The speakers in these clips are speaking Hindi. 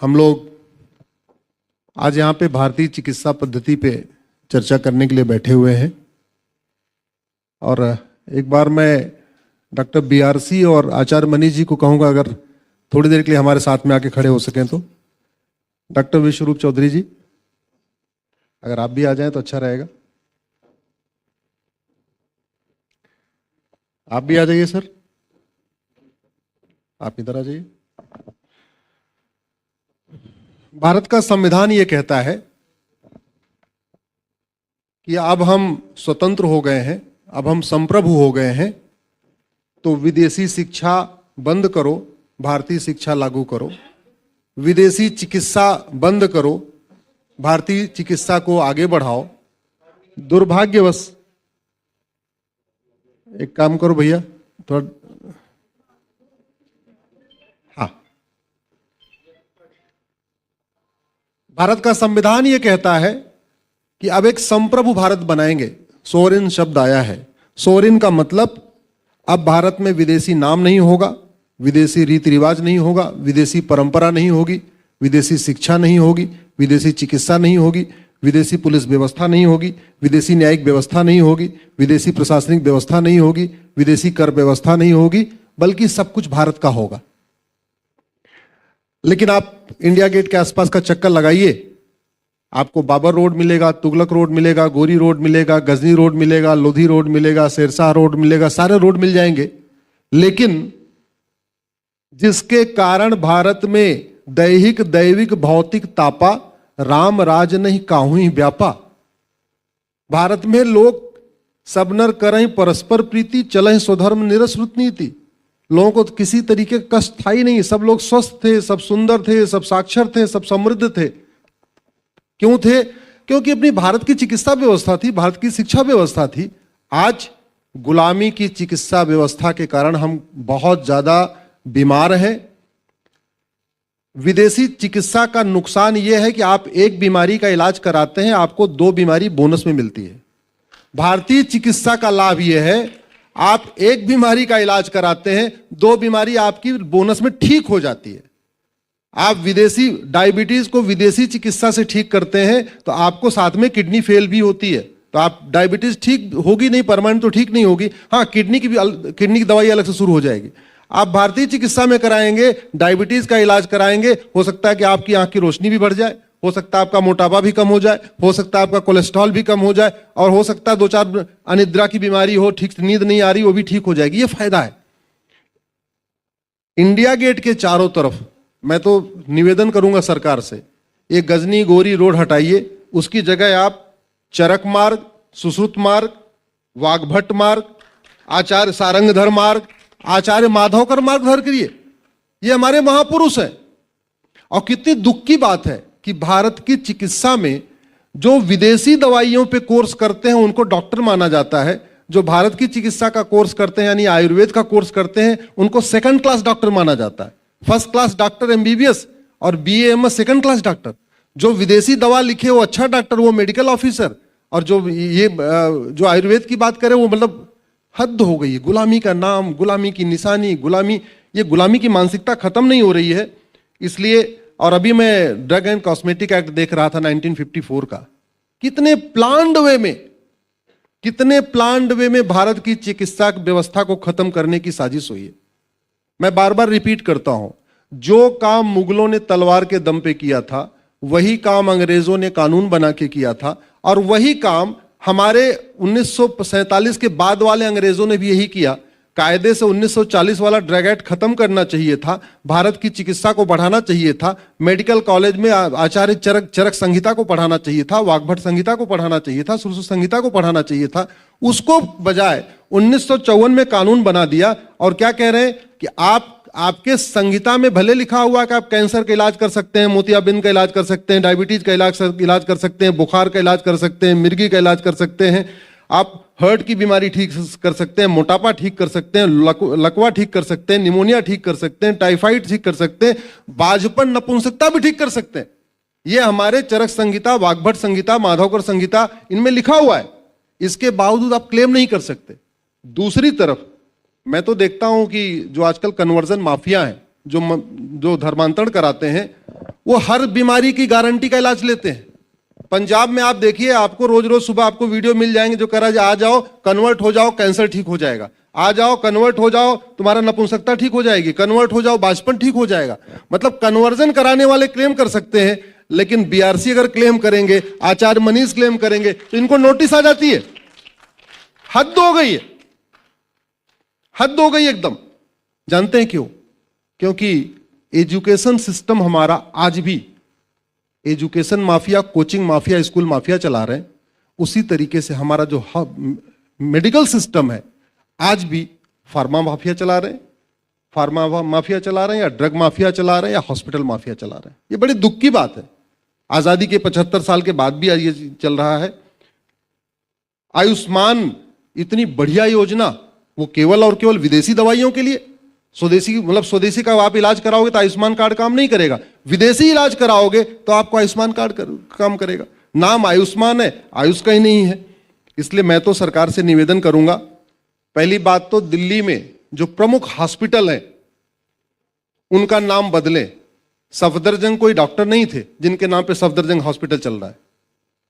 हम लोग आज यहाँ पे भारतीय चिकित्सा पद्धति पे चर्चा करने के लिए बैठे हुए हैं और एक बार मैं डॉक्टर BRC और आचार्य मनीष जी को कहूँगा अगर थोड़ी देर के लिए हमारे साथ में आके खड़े हो सकें तो। डॉक्टर विश्वरूप चौधरी जी अगर आप भी आ जाएं तो अच्छा रहेगा। आप भी आ जाइए सर, आप इधर आ जाइए। भारत का संविधान ये कहता है कि अब हम स्वतंत्र हो गए हैं, अब हम संप्रभु हो गए हैं, तो विदेशी शिक्षा बंद करो, भारतीय शिक्षा लागू करो। विदेशी चिकित्सा बंद करो, भारतीय चिकित्सा को आगे बढ़ाओ। दुर्भाग्यवश एक काम करो भैया, थोड़ा भारत का संविधान यह कहता है कि अब एक संप्रभु भारत बनाएंगे। सोवरेन शब्द आया है। सोवरेन का मतलब अब भारत में विदेशी नाम नहीं होगा, विदेशी रीति रिवाज नहीं होगा, विदेशी परंपरा नहीं होगी, विदेशी शिक्षा नहीं होगी, विदेशी चिकित्सा नहीं होगी, विदेशी पुलिस व्यवस्था नहीं होगी, विदेशी न्यायिक व्यवस्था नहीं होगी, विदेशी प्रशासनिक व्यवस्था नहीं होगी, विदेशी कर व्यवस्था नहीं होगी, बल्कि सब कुछ भारत का होगा। लेकिन आप इंडिया गेट के आसपास का चक्कर लगाइए, आपको बाबर रोड मिलेगा, तुगलक रोड मिलेगा, गोरी रोड मिलेगा, गजनी रोड मिलेगा, लोधी रोड मिलेगा, शेरशाह रोड मिलेगा, सारे रोड मिल जाएंगे। लेकिन जिसके कारण भारत में दैहिक दैविक भौतिक तापा, राम राज नहीं काहू ही व्यापा। भारत में लोग सब नर करहीं परस्पर प्रीति, चलहीं स्वधर्म निरश्रुत नीति। लोगों को किसी तरीके का कष्ट था ही नहीं, सब लोग स्वस्थ थे, सब सुंदर थे, सब साक्षर थे, सब समृद्ध थे। क्यों थे? क्योंकि अपनी भारत की चिकित्सा व्यवस्था थी, भारत की शिक्षा व्यवस्था थी। आज गुलामी की चिकित्सा व्यवस्था के कारण हम बहुत ज्यादा बीमार हैं। विदेशी चिकित्सा का नुकसान यह है कि आप एक बीमारी का इलाज कराते हैं, आपको 2 बीमारी बोनस में मिलती है। भारतीय चिकित्सा का लाभ यह है, आप एक बीमारी का इलाज कराते हैं, 2 बीमारी आपकी बोनस में ठीक हो जाती है। आप विदेशी डायबिटीज को विदेशी चिकित्सा से ठीक करते हैं तो आपको साथ में किडनी फेल भी होती है, तो आप डायबिटीज ठीक होगी नहीं, परमानेंट तो ठीक नहीं होगी। हाँ, किडनी की दवाई अलग से शुरू हो जाएगी। आप भारतीय चिकित्सा में कराएंगे, डायबिटीज का इलाज कराएंगे, हो सकता है कि आपकी आंख की रोशनी भी बढ़ जाए, हो सकता है आपका मोटापा भी कम हो जाए, हो सकता है आपका कोलेस्ट्रॉल भी कम हो जाए, और हो सकता है 2-4 अनिद्रा की बीमारी हो, ठीक से नींद नहीं आ रही, वो भी ठीक हो जाएगी। ये फायदा है। इंडिया गेट के चारों तरफ मैं तो निवेदन करूंगा सरकार से, ये गजनी गोरी रोड हटाइए, उसकी जगह आप चरक मार्ग, सुश्रुत मार्ग, वाघभट्ट मार्ग, आचार्य सारंगधर मार्ग, आचार्य माधवकर मार्ग धर करिए। ये हमारे महापुरुष हैं। और कितनी दुख की बात है कि भारत की चिकित्सा में जो विदेशी दवाइयों पे कोर्स करते हैं उनको डॉक्टर माना जाता है, जो भारत की चिकित्सा का कोर्स करते हैं यानी आयुर्वेद का कोर्स करते हैं उनको 2nd क्लास डॉक्टर माना जाता है। 1st क्लास डॉक्टर MBBS और BA-MS 2nd क्लास डॉक्टर। जो विदेशी दवा लिखे वो अच्छा डॉक्टर, वो मेडिकल ऑफिसर। और जो आयुर्वेद की बात करें वो मतलब हद हो गई है। गुलामी का नाम, गुलामी की निशानी, ये गुलामी की मानसिकता खत्म नहीं हो रही है। इसलिए, और अभी मैं ड्रग एंड कॉस्मेटिक एक्ट देख रहा था 1954 का, कितने प्लान्ड वे में भारत की चिकित्सा व्यवस्था को खत्म करने की साजिश हुई है। मैं बार बार रिपीट करता हूं, जो काम मुगलों ने तलवार के दम पे किया था वही काम अंग्रेजों ने कानून बना के किया था, और वही काम हमारे 1947 के बाद वाले अंग्रेजों ने भी यही किया। कायदे से 1940 वाला ड्रग एक्ट खत्म करना चाहिए था, भारत की चिकित्सा को बढ़ाना चाहिए था, मेडिकल कॉलेज में आचार्य चरक संहिता को पढ़ाना चाहिए था, वाघभट्ट संहिता को पढ़ाना चाहिए था, सुश्रुत संहिता को पढ़ाना चाहिए था। उसको बजाय 1954 में कानून बना दिया। और क्या कह रहे हैं कि आपके संहिता में भले लिखा हुआ कि आप कैंसर का इलाज कर सकते हैं, मोतियाबिंद का इलाज कर सकते हैं, डायबिटीज का इलाज कर सकते हैं, बुखार का इलाज कर सकते हैं, मिर्गी का इलाज कर सकते हैं, आप हार्ट की बीमारी ठीक कर सकते हैं, मोटापा ठीक कर सकते हैं, लकवा ठीक कर सकते हैं, निमोनिया ठीक कर सकते हैं, टाइफाइड ठीक कर सकते हैं, बाझपन नपुंसकता भी ठीक कर सकते हैं। ये हमारे चरक संहिता, वाघभट्ट संहिता, माधवकर संहिता, इनमें लिखा हुआ है। इसके बावजूद आप क्लेम नहीं कर सकते। दूसरी तरफ मैं तो देखता हूं कि जो आजकल कन्वर्जन माफिया हैं, जो धर्मांतरण कराते हैं, वो हर बीमारी की गारंटी का इलाज लेते हैं। पंजाब में आप देखिए, आपको रोज रोज सुबह आपको वीडियो मिल जाएंगे जो कह रहा है आ जाओ कन्वर्ट हो जाओ कैंसर ठीक हो जाएगा, आ जाओ कन्वर्ट हो जाओ तुम्हारा नपुंसकता ठीक हो जाएगी, कन्वर्ट हो जाओ बांझपन ठीक हो जाएगा। मतलब कन्वर्जन कराने वाले क्लेम कर सकते हैं, लेकिन बीआरसी अगर क्लेम करेंगे, आचार्य मनीष क्लेम करेंगे तो इनको नोटिस आ जाती है। हद हो गई है, हद हो गई एकदम। जानते हैं क्यों? क्योंकि एजुकेशन सिस्टम हमारा आज भी education mafia, coaching mafia, school mafia चला रहे हैं। उसी तरीके से हमारा जो मेडिकल सिस्टम है आज भी फार्मा माफिया चला रहे हैं, फार्मा माफिया चला रहे हैं, या ड्रग माफिया चला रहे हैं, या हॉस्पिटल माफिया चला रहे हैं। ये बड़ी दुख की बात है। आजादी के 75 साल के बाद भी ये चल रहा है। आयुष्मान इतनी बढ़िया योजना, वो केवल और केवल विदेशी दवाइयों के लिए। स्वदेशी मतलब स्वदेशी का आप इलाज कराओगे तो आयुष्मान कार्ड काम नहीं करेगा, विदेशी इलाज कराओगे तो आपको आयुष्मान कार्ड काम करेगा। नाम आयुष्मान है, आयुष कहीं नहीं है। इसलिए मैं तो सरकार से निवेदन करूंगा, पहली बात तो दिल्ली में जो प्रमुख हॉस्पिटल हैं उनका नाम बदलें। सफदरजंग कोई डॉक्टर नहीं थे जिनके नाम पे सफदरजंग हॉस्पिटल चल रहा है।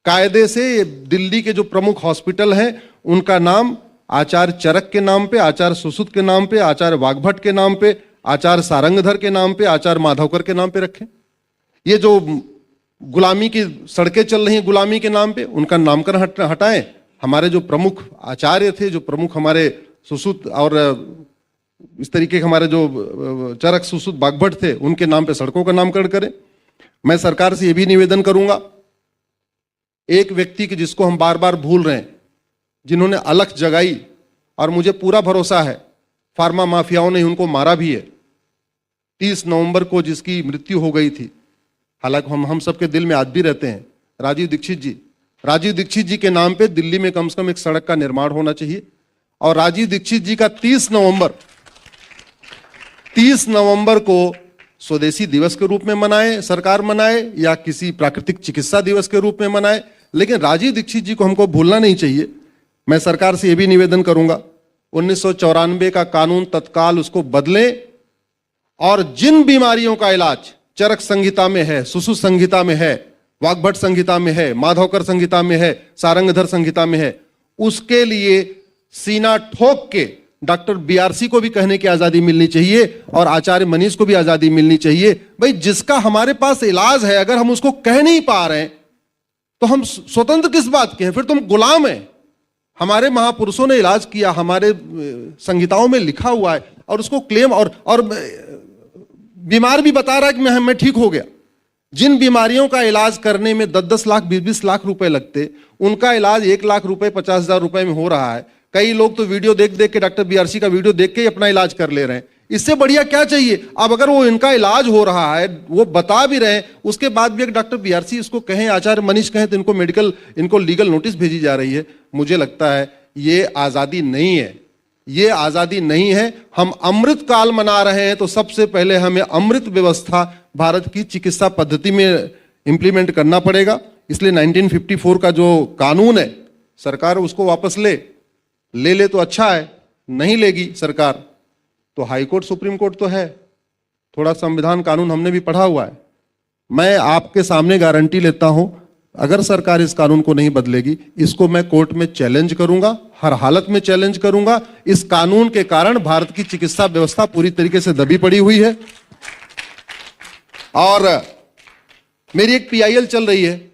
कायदे से दिल्ली के जो प्रमुख हॉस्पिटल हैं उनका नाम आचार्य चरक के नाम पे, आचार्य सुश्रुत के नाम पे, आचार्य वाग्भट के नाम पे, आचार्य सारंगधर के नाम पे, आचार्य माधवकर के नाम पे रखें। ये जो गुलामी की सड़कें चल रही हैं गुलामी के नाम पे, उनका नामकरण हटाएं। हमारे जो प्रमुख आचार्य थे, जो प्रमुख हमारे सुश्रुत और इस तरीके के हमारे जो चरक सुश्रुत वाग्भट थे, उनके नाम पे सड़कों का नामकरण करें। मैं सरकार से यह भी निवेदन करूंगा, एक व्यक्ति की जिसको हम बार बार भूल रहे हैं, जिन्होंने अलख जगाई, और मुझे पूरा भरोसा है फार्मा माफियाओं ने उनको मारा भी है। 30 नवंबर को जिसकी मृत्यु हो गई थी, हालांकि हम सबके दिल में आज भी रहते हैं, राजीव दीक्षित जी। राजीव दीक्षित जी के नाम पे दिल्ली में कम से कम एक सड़क का निर्माण होना चाहिए। और राजीव दीक्षित जी का 30 नवंबर को स्वदेशी दिवस के रूप में मनाए, सरकार मनाए, या किसी प्राकृतिक चिकित्सा दिवस के रूप में मनाए, लेकिन राजीव दीक्षित जी को हमको भूलना नहीं चाहिए। मैं सरकार से यह भी निवेदन करूंगा, 1994 का कानून तत्काल उसको बदलें, और जिन बीमारियों का इलाज चरक संहिता में है, सुश्रुत संहिता में है, वाग्भट संहिता में है, माधवकर संहिता में है, सारंगधर संहिता में है, उसके लिए सीना ठोक के डॉक्टर बीआरसी को भी कहने की आजादी मिलनी चाहिए, और आचार्य मनीष को भी आजादी मिलनी चाहिए। भाई, जिसका हमारे पास इलाज है, अगर हम उसको कह नहीं पा रहे हैं तो हम स्वतंत्र किस बात के हैं? फिर तुम गुलाम है। हमारे महापुरुषों ने इलाज किया, हमारे संहिताओं में लिखा हुआ है, और उसको क्लेम और बीमार भी बता रहा है कि मैं ठीक हो गया। जिन बीमारियों का इलाज करने में 10-10 लाख 20-20 लाख रुपए लगते, उनका इलाज 1 लाख रुपए 50,000 रुपए में हो रहा है। कई लोग तो वीडियो देख देख के, डॉक्टर बीआरसी का वीडियो देख के ही अपना इलाज कर ले रहे हैं। इससे बढ़िया क्या चाहिए? अब अगर वो इनका इलाज हो रहा है, वो बता भी रहे हैं, उसके बाद भी अगर डॉक्टर बीआरसी इसको कहें, आचार्य मनीष कहें, तो इनको लीगल नोटिस भेजी जा रही है। मुझे लगता है ये आजादी नहीं है, ये आजादी नहीं है। हम अमृत काल मना रहे हैं, तो सबसे पहले हमें अमृत व्यवस्था भारत की चिकित्सा पद्धति में इंप्लीमेंट करना पड़ेगा। इसलिए 1954 का जो कानून है, सरकार उसको वापस ले तो अच्छा है, नहीं लेगी सरकार तो हाई कोर्ट सुप्रीम कोर्ट तो है, थोड़ा संविधान कानून हमने भी पढ़ा हुआ है। मैं आपके सामने गारंटी लेता हूं, अगर सरकार इस कानून को नहीं बदलेगी, इसको मैं कोर्ट में चैलेंज करूंगा, हर हालत में चैलेंज करूंगा। इस कानून के कारण भारत की चिकित्सा व्यवस्था पूरी तरीके से दबी पड़ी हुई है। और मेरी एक पीआईएल चल रही है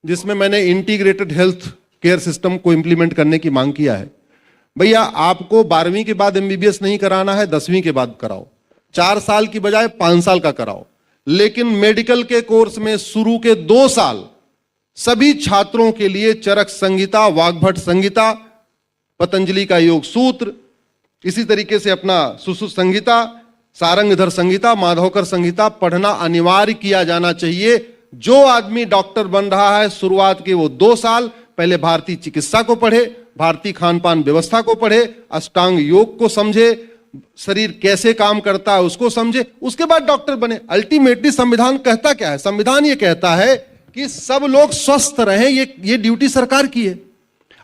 जिसमें मैंने इंटीग्रेटेड हेल्थ केयर सिस्टम को इंप्लीमेंट करने की मांग किया है। भैया, आपको 12वीं के बाद एमबीबीएस नहीं कराना है, 10वीं के बाद कराओ, 4 साल की बजाय 5 साल का कराओ, लेकिन मेडिकल के कोर्स में शुरू के 2 साल सभी छात्रों के लिए चरक संहिता, वाग्भट संहिता, पतंजलि का योग सूत्र, इसी तरीके से अपना सुश्रुत संहिता, सारंगधर संहिता, माधवकर संहिता पढ़ना अनिवार्य किया जाना चाहिए। जो आदमी डॉक्टर बन रहा है, शुरुआत के वो 2 साल पहले भारतीय चिकित्सा को पढ़े, भारतीय खान पान व्यवस्था को पढ़े, अष्टांग योग को समझे, शरीर कैसे काम करता है उसको समझे, उसके बाद डॉक्टर बने। अल्टीमेटली संविधान कहता क्या है? संविधान ये कहता है कि सब लोग स्वस्थ रहें, ये ड्यूटी सरकार की है।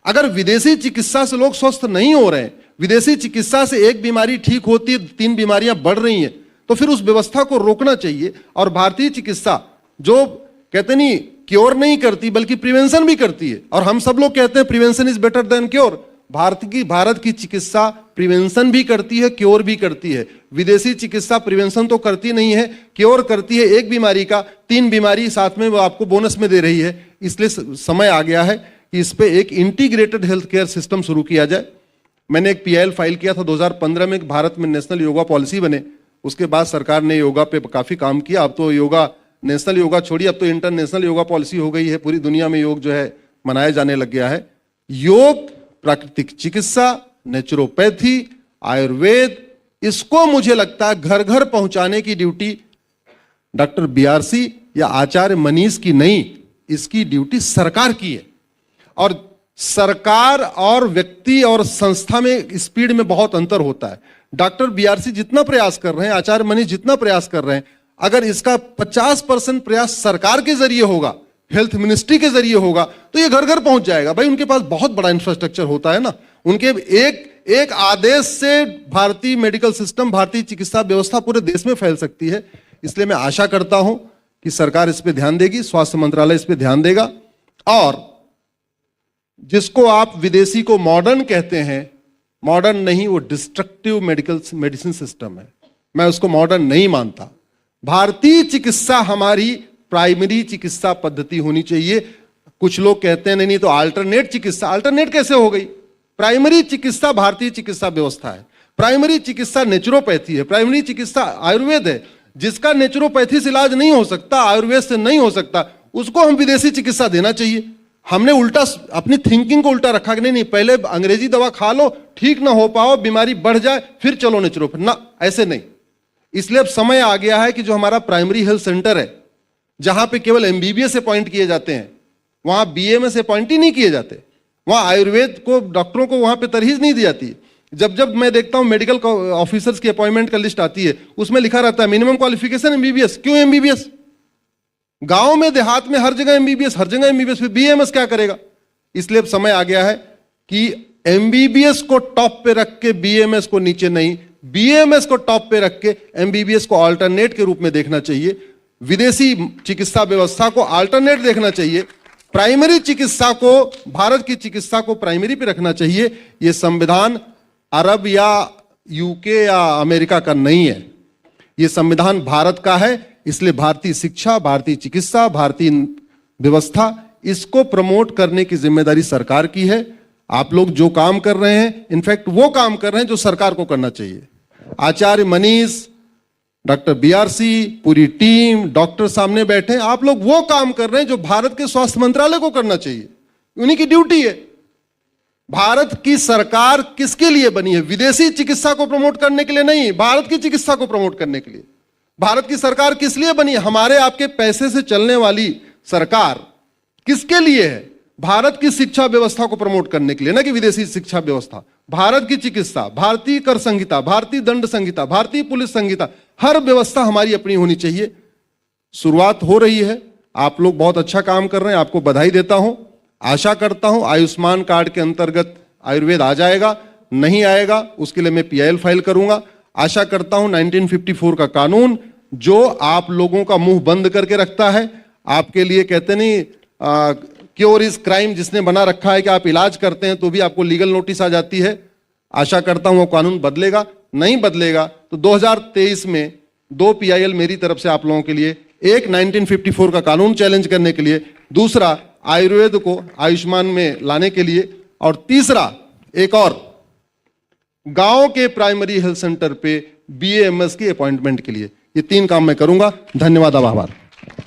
अगर विदेशी चिकित्सा से लोग स्वस्थ नहीं हो रहे हैं, विदेशी चिकित्सा से एक बीमारी ठीक होती है, 3 बीमारियां बढ़ रही हैं, तो फिर उस व्यवस्था को रोकना चाहिए। और भारतीय चिकित्सा जो कहते नहीं क्योर नहीं करती बल्कि प्रिवेंशन भी करती है, और हम सब लोग कहते हैं prevention is better than cure. Bharat की चिकित्सा प्रिवेंशन भी करती है, क्योर भी करती है। विदेशी चिकित्सा प्रिवेंशन तो करती नहीं है, क्योर करती है। एक बीमारी का 3 बीमारी साथ में वो आपको बोनस में दे रही है। इसलिए समय आ गया है कि इस पे एक इंटीग्रेटेड हेल्थ केयर सिस्टम शुरू किया जाए। मैंने एक PIL फाइल किया था 2015 में, भारत में नेशनल योगा पॉलिसी बने। उसके बाद सरकार ने योगा पे काफी काम किया। अब तो योगा, नेशनल योगा छोड़िए, अब तो इंटरनेशनल योगा पॉलिसी हो गई है। पूरी दुनिया में योग जो है मनाया जाने लग गया है। योग, प्राकृतिक चिकित्सा, नेचुरोपैथी, आयुर्वेद, इसको मुझे लगता है घर घर पहुंचाने की ड्यूटी डॉक्टर BRC या आचार्य मनीष की नहीं, इसकी ड्यूटी सरकार की है। और सरकार और व्यक्ति और संस्था में स्पीड में बहुत अंतर होता है। डॉक्टर BRC जितना प्रयास कर रहे हैं, आचार्य मनीष जितना प्रयास कर रहे हैं, अगर इसका 50% प्रयास सरकार के जरिए होगा, हेल्थ मिनिस्ट्री के जरिए होगा, तो ये घर घर पहुंच जाएगा। भाई उनके पास बहुत बड़ा इंफ्रास्ट्रक्चर होता है ना, उनके एक आदेश से भारतीय मेडिकल सिस्टम, भारतीय चिकित्सा व्यवस्था पूरे देश में फैल सकती है। इसलिए मैं आशा करता हूं कि सरकार इस पे ध्यान देगी, स्वास्थ्य मंत्रालय इस पे ध्यान देगा। और जिसको आप विदेशी को मॉडर्न कहते हैं, मॉडर्न नहीं, वो डिस्ट्रक्टिव मेडिसिन सिस्टम है। मैं उसको मॉडर्न नहीं मानता। भारतीय चिकित्सा हमारी प्राइमरी चिकित्सा पद्धति होनी चाहिए। कुछ लोग कहते हैं नहीं तो अल्टरनेट चिकित्सा। अल्टरनेट कैसे हो गई? प्राइमरी चिकित्सा भारतीय चिकित्सा व्यवस्था है, प्राइमरी चिकित्सा नेचुरोपैथी है, प्राइमरी चिकित्सा आयुर्वेद है। जिसका नेचुरोपैथी से इलाज नहीं हो सकता, आयुर्वेद से नहीं हो सकता, उसको हम विदेशी चिकित्सा देना चाहिए। हमने उल्टा अपनी थिंकिंग को उल्टा रखा कि नहीं, पहले अंग्रेजी दवा खा लो, ठीक ना हो पाओ, बीमारी बढ़ जाए, फिर चलो नेचुरोपैथी। ना, ऐसे नहीं। इसलिए अब समय आ गया है कि जो हमारा प्राइमरी हेल्थ सेंटर है, जहां पे केवल MBBS अपॉइंट किए जाते हैं, वहां BAMS अपॉइंट ही नहीं किए जाते, वहां आयुर्वेद को डॉक्टरों को वहां पे तरहीज नहीं दी जाती। जब जब मैं देखता हूं मेडिकल ऑफिसर्स की अपॉइंटमेंट का लिस्ट आती है, उसमें लिखा रहता है मिनिमम क्वालिफिकेशन MBBS। क्यों MBBS? गांव में देहात में हर जगह MBBS, हर जगह MBBS, फिर BAMS क्या करेगा? इसलिए अब समय आ गया है कि MBBS को टॉप पे रख के BAMS को नीचे नहीं, BAMS को टॉप पे रख के MBBS को अल्टरनेट के रूप में देखना चाहिए। विदेशी चिकित्सा व्यवस्था को अल्टरनेट देखना चाहिए। प्राइमरी चिकित्सा को, भारत की चिकित्सा को प्राइमरी पे रखना चाहिए। यह संविधान अरब या UK या अमेरिका का नहीं है, यह संविधान भारत का है। इसलिए भारतीय शिक्षा, भारतीय चिकित्सा, भारतीय व्यवस्था, इसको प्रमोट करने की जिम्मेदारी सरकार की है। आप लोग जो काम कर रहे हैं, इनफैक्ट वो काम कर रहे हैं जो सरकार को करना चाहिए। आचार्य मनीष, डॉक्टर BRC, पूरी टीम, डॉक्टर सामने बैठे, आप लोग वो काम कर रहे हैं जो भारत के स्वास्थ्य मंत्रालय को करना चाहिए, उन्हीं की ड्यूटी है। भारत की सरकार किसके लिए बनी है? विदेशी चिकित्सा को प्रमोट करने के लिए नहीं, भारत की चिकित्सा को प्रमोट करने के लिए। भारत की सरकार किस लिए बनी है? हमारे आपके पैसे से चलने वाली सरकार किसके लिए है? भारत की शिक्षा व्यवस्था को प्रमोट करने के लिए, ना कि विदेशी शिक्षा व्यवस्था। भारत की चिकित्सा, भारतीय कर संहिता, भारतीय दंड संहिता, भारतीय पुलिस संहिता, हर व्यवस्था हमारी अपनी होनी चाहिए। शुरुआत हो रही है, आप लोग बहुत अच्छा काम कर रहे हैं, आपको बधाई देता हूं। आशा करता हूं आयुष्मान कार्ड के अंतर्गत आयुर्वेद आ जाएगा, नहीं आएगा उसके लिए मैं PIL फाइल करूंगा। आशा करता हूं 1954 का कानून जो आप लोगों का मुंह बंद करके रखता है, आपके लिए कहते नहीं क्योर इज क्राइम, जिसने बना रखा है कि आप इलाज करते हैं तो भी आपको लीगल नोटिस आ जाती है। आशा करता हूं वो कानून बदलेगा। नहीं बदलेगा तो 2023 में 2 PIL मेरी तरफ से आप लोगों के लिए, एक 1954 का कानून चैलेंज करने के लिए, दूसरा आयुर्वेद को आयुष्मान में लाने के लिए, और तीसरा एक और गांव के प्राइमरी हेल्थ सेंटर पे BAMS की अपॉइंटमेंट के लिए। ये 3 काम मैं करूंगा। धन्यवाद, आभार।